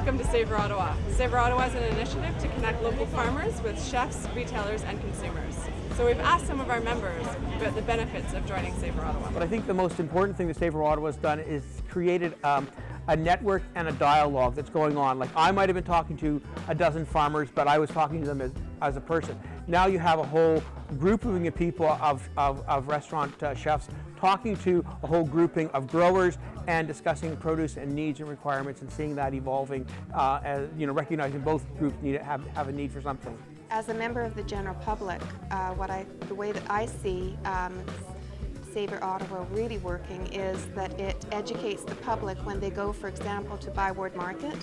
Welcome to Savour Ottawa. Savour Ottawa is an initiative to connect local farmers with chefs, retailers and consumers. So we've asked some of our members about the benefits of joining Savour Ottawa. But I think the most important thing that Savour Ottawa has done is created a network and a dialogue that's going on. Like, I might have been talking to a dozen farmers, but I was talking to them as a person. Now you have a whole grouping of people of restaurant chefs talking to a whole grouping of growers and discussing produce and needs and requirements and seeing that evolving, as, recognizing both groups have a need for something. As a member of the general public, the way that I see Savour Ottawa really working is that it educates the public when they go, for example, to buy Ward Market,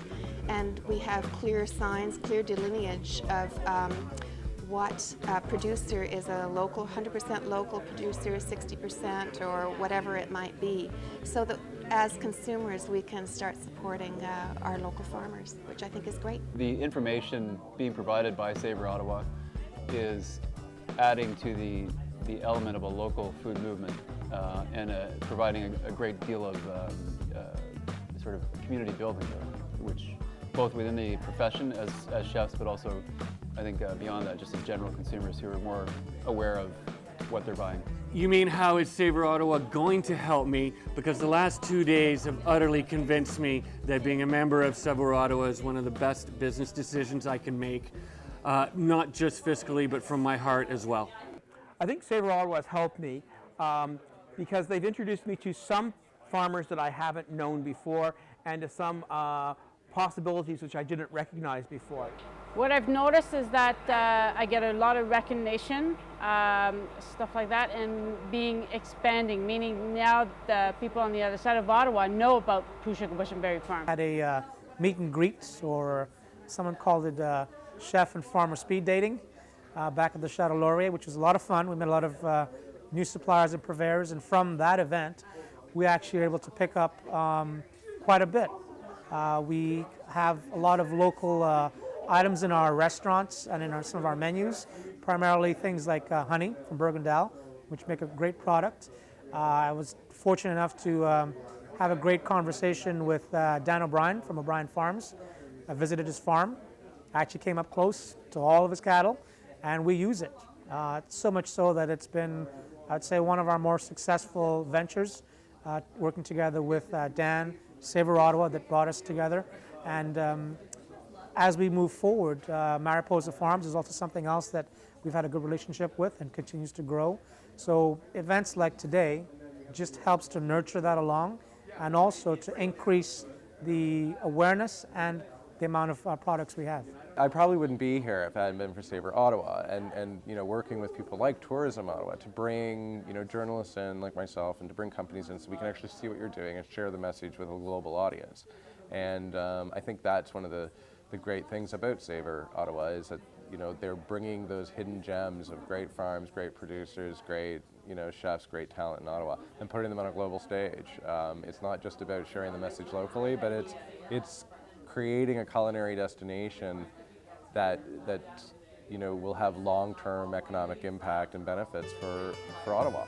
and we have clear signs, clear delineage of what producer is a local, 100% local producer, 60% or whatever it might be, so that as consumers we can start supporting our local farmers, which I think is great. The information being provided by Savour Ottawa is adding to the element of a local food movement and providing a great deal of sort of community building, which both within the profession as chefs, but also I think beyond that, just as general consumers who are more aware of what they're buying. You mean, how is Savour Ottawa going to help me? Because the last 2 days have utterly convinced me that being a member of Savour Ottawa is one of the best business decisions I can make, not just fiscally, but from my heart as well. I think Savour Ottawa has helped me because they've introduced me to some farmers that I haven't known before and to some possibilities which I didn't recognize before. What I've noticed is that I get a lot of recognition, stuff like that, and expanding, meaning now the people on the other side of Ottawa know about Pouchek Bush and Berry Farm. Had a meet and greet, or someone called it chef and farmer speed dating, back at the Chateau Laurier, which was a lot of fun. We met a lot of new suppliers and purveyors, and from that event we actually were able to pick up quite a bit. We have a lot of local items in our restaurants and in some of our menus, primarily things like honey from Bergendal, which make a great product. I was fortunate enough to have a great conversation with Dan O'Brien from O'Brien Farms. I visited his farm. I actually came up close to all of his cattle, and we use it. So much so that it's been, I'd say, one of our more successful ventures, working together with Dan, Savour Ottawa, that brought us together. And as we move forward, Mariposa Farms is also something else that we've had a good relationship with and continues to grow. So events like today just helps to nurture that along, and also to increase the awareness and the amount of products we have. I probably wouldn't be here if it hadn't been for Savour Ottawa, and working with people like Tourism Ottawa to bring journalists in like myself, and to bring companies in so we can actually see what you're doing and share the message with a global audience. And I think that's one of the great things about Savour Ottawa, is that they're bringing those hidden gems of great farms, great producers, great chefs, great talent in Ottawa, and putting them on a global stage. It's not just about sharing the message locally, but it's creating a culinary destination that will have long-term economic impact and benefits for Ottawa.